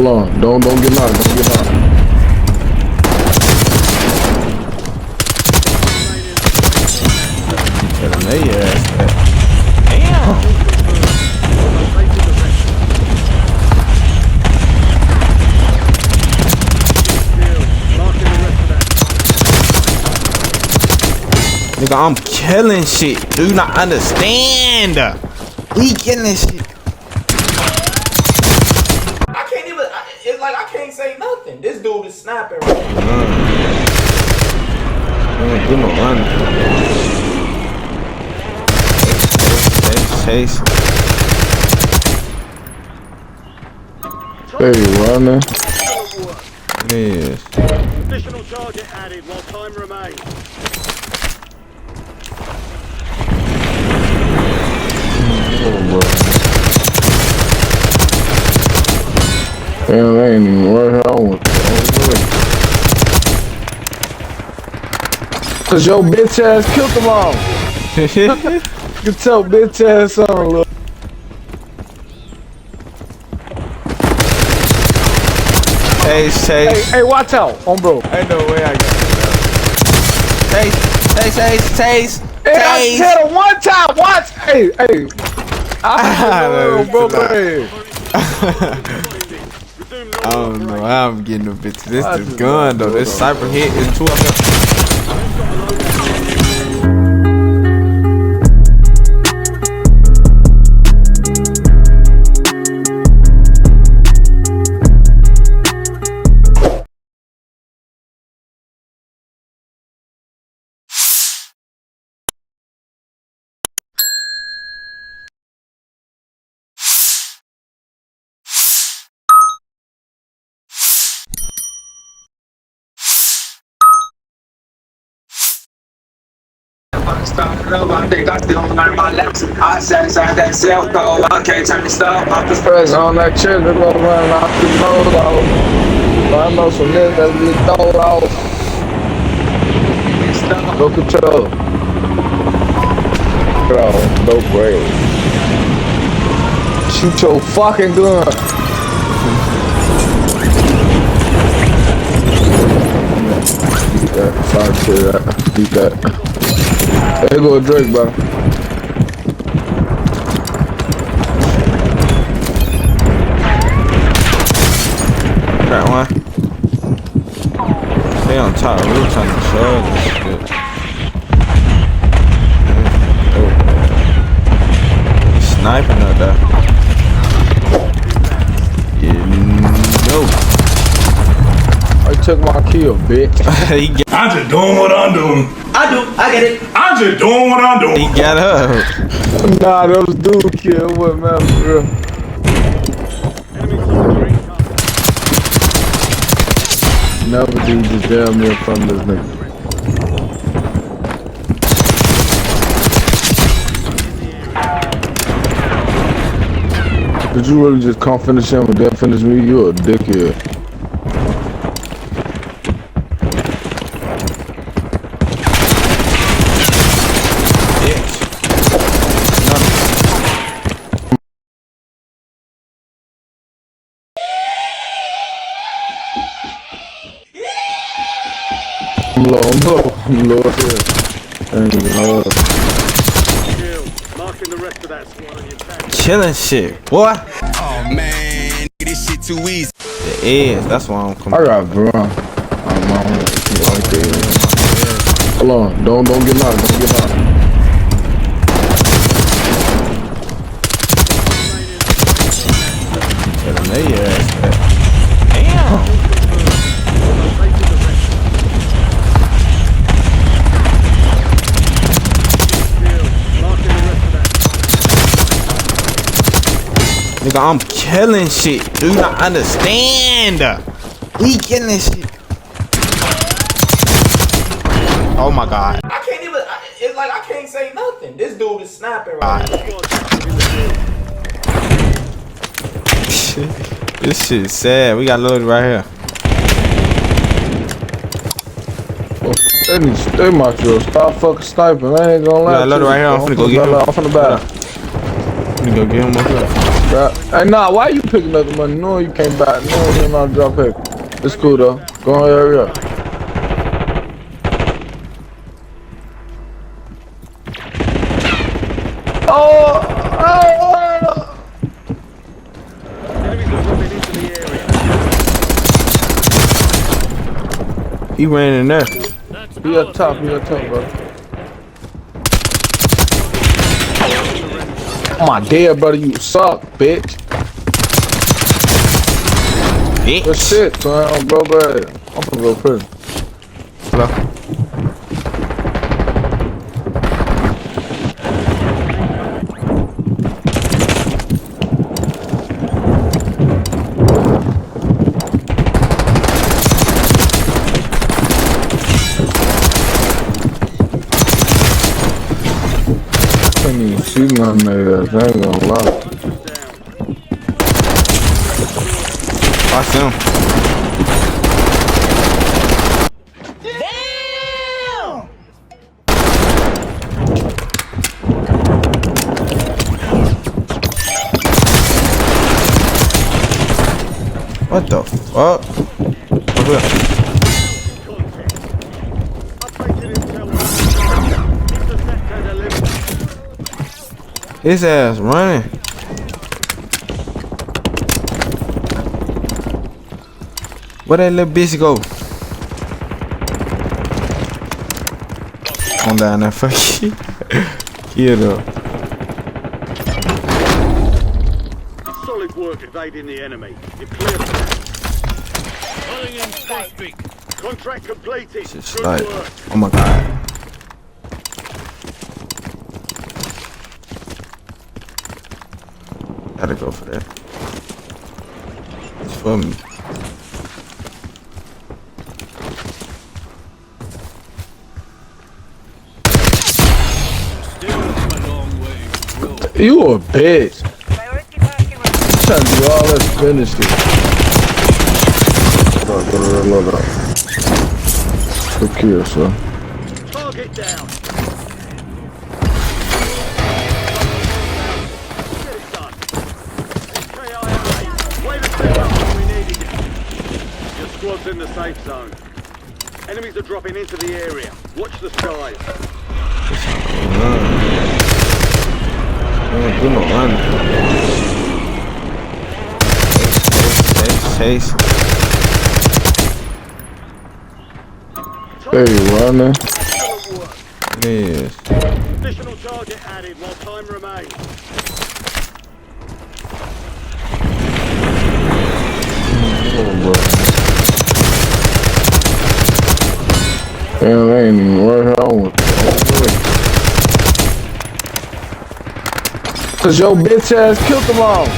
Hold on, don't get knocked, don't get knocked. Nigga, I'm killing shit. Do you not understand? We killing this shit. I can't even. It's like I can't say nothing. This dude is snapping right now. Do no run. Chase. Hey, running. Yes. Additional target added while time remains. Damn, they ain't even worth it. I want Cause your bitch ass killed them all. Get your bitch ass on, look. Chase. Hey, watch out, on bro. Ain't no way I got it. Chase. Hey, I said it one time. Watch. Hey. I bro. I don't know how I'm getting a bitch. This is gun though. This cyber hit is 2 of them. I think I still learn my lesson. I sat inside that cell though. I can't turn the stuff off. just press on that trigger, go run off the road off. I know some niggas that be thrown off. Go control. Bro, no break. Shoot your fucking gun. Beat that. Fuck that. Beat that. There go Drake, bro. Got one. Stay on top. We were trying to show this shit. He's sniping up there. Yeah, no. I took my kill, bitch. I'm just doing what I'm doing. I get it. I'm just doing what I'm doing. He got up. Nah, that was dude kill. What man, for real? Never do just damn near from this nigga. Did you really just come finish him and then finish me? You a dickhead. I'm low here. Marking the rest of that squad on your back. Killing shit, boy. Oh man, this shit too easy. The edge, that's why I'm coming. I got bro. I'm on Hold on, don't get knocked, don't get knocked. Damn. Nigga, I'm killing shit. Do you not understand? We killing this shit. Oh my god. I can't even. It's like I can't say nothing. This dude is snapping right now. This shit is sad. We got loaded right here. They might just stop fucking sniping. I ain't gonna lie. We got loaded right here. I'm finna go get him. I'm finna buy. I'm finna go get him up here. Hey, nah, why you picking up the money? No, you can't buy it. No, you're not drop it. It's cool though. Go on, hurry up. Oh! Enemies are dropping into the area. He ran in there. He up top, bro. Oh my dear brother, you suck, bitch. Good shit, son. Bro, bro. I'm gonna go prison. Hello. Can't even see none of that. I ain't gonna lie. Watch them. What the fuck? Over there. His ass running. Where that little bitch go? On down there, fuck you. Here though. Solid work evading the enemy. You're clear for that. Calling in spy streak. Contract completed. Just Good like, work. oh my god. Gotta go for that. It's for me. You a bitch. Trying to do all that finish it. Load up. Good kill, son. Target down. Get it done. KIA. Way to step up when we needed it. Your squad's in the safe zone. Enemies are dropping into the area. Watch the skies. Do no run. Chase. Hey, running. Yes. Additional target added while time remains. Damn, they ain't even right home with Cause your bitch ass killed them all.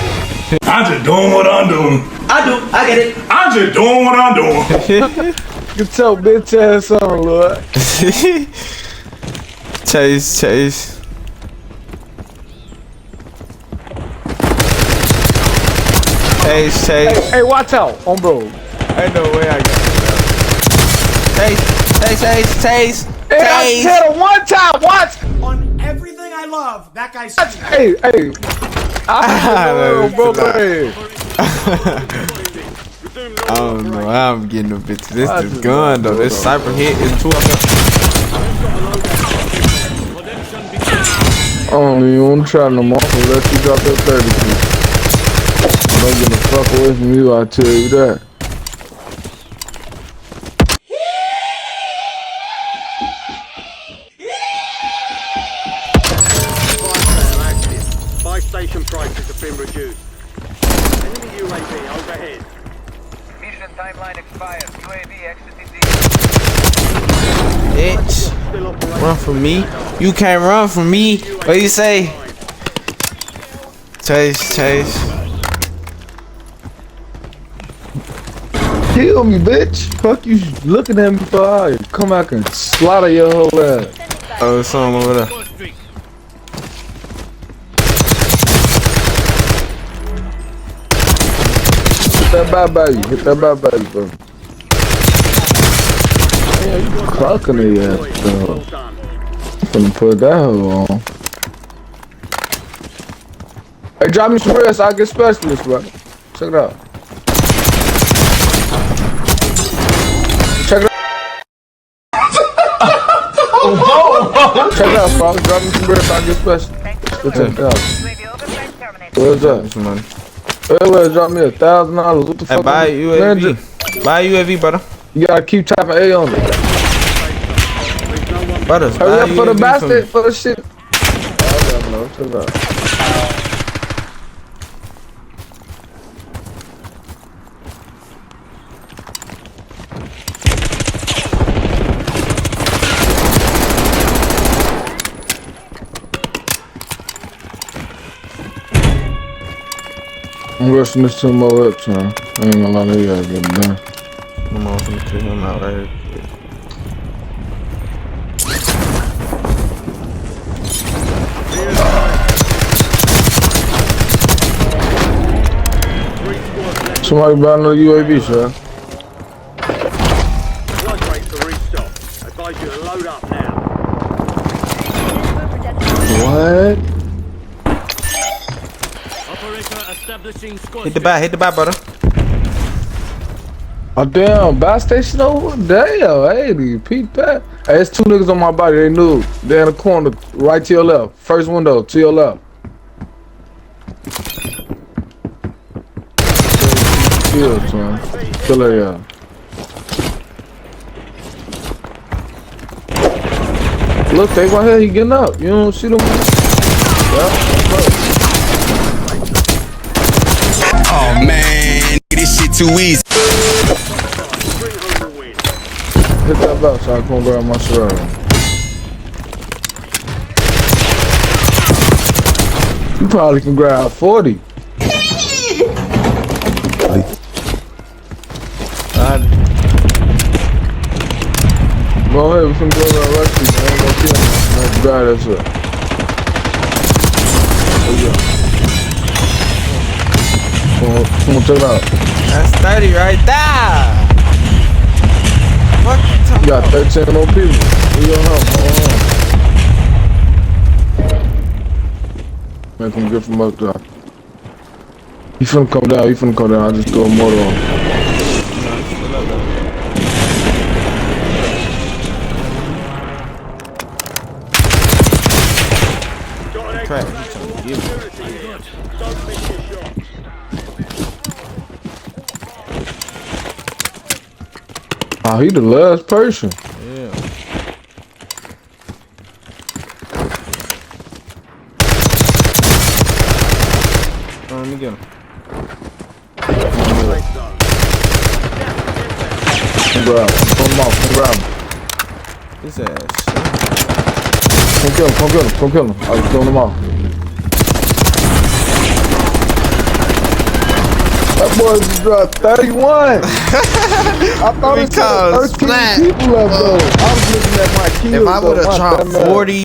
I'm just doing what I'm doing. I get it. I'm just doing what I'm doing. Get your bitch ass on, Lord. Chase. Chase. Hey, watch out, on bro. Ain't no way I got it. Chase. Hey, I said it one time, watch. On everything I love, that guy's Hey. Bro. I don't know how I'm getting a bitch. This is gun though. This cyber hit is 2 of them. I don't even want to try no more unless you drop that 30 piece. Don't get the fuck away from you, I tell you that. Buy station prices have been reduced. Enemy UAV overhead. Mission timeline expires. UAV exiting the Bitch. Still operating. Run from me. You can't run from me. What you say? Chase. Kill me, bitch. Fuck you looking at me for I come out and slaughter your whole ass. Oh, there's someone over there. Hit that bye baby, bro. Yeah, you clocking the ass, bro. Well done. I'm finna put that hoe on. Hey, drop me some rest. I'll get specialist, bro. Check it out. Check it out. Check it out, bro. Drop me some rest. I'll get specialist. Check it out. UAV overflight terminated. Where's that? Some money. Hey, drop me $1,000. What the Hey, fuck? buy a UAV. Buy a UAV, brother. You gotta keep tapping A on it. Brother, Hurry up for the basket, for the shit. I don't know. Check it out. I'm rushing this 2 more up, son. I ain't gonna lie to you guys, get it done. I'm on from to him out right here. Somebody buy another UAV, sir. Flight rate for restock. Advise you to load up now. What? Hit the back, brother. Oh, damn. Buy station over? Damn. Hey, peep that. Hey, it's 2 niggas on my body. They knew. They're in the corner, right to your left. First window, to your left. Kill, son. Kill her, yeah. Look, they right here. He getting up. You don't see them? Yeah. Oh man, this shit too easy. Bring home the win. Hit that belt so I can grab my shirt. You probably can grab 40. Go ahead, we can go to the rescue, man. Go kill him. Let's grab that shit. Come on, check it out. That's 30 right there. What you talking You got 13 more people. We going home. Make him get from up there. He finna come down. I just throw a motor on. Got an Crap. extra opportunity here. Don't miss your shots. Oh, he the last person. Yeah. Let me get him. Come grab him. Come grab him. His ass. Come kill him. I was throwing him off. That boy just dropped 31. I thought it was 13 people left though. I was looking at my kills. If I would have dropped 40.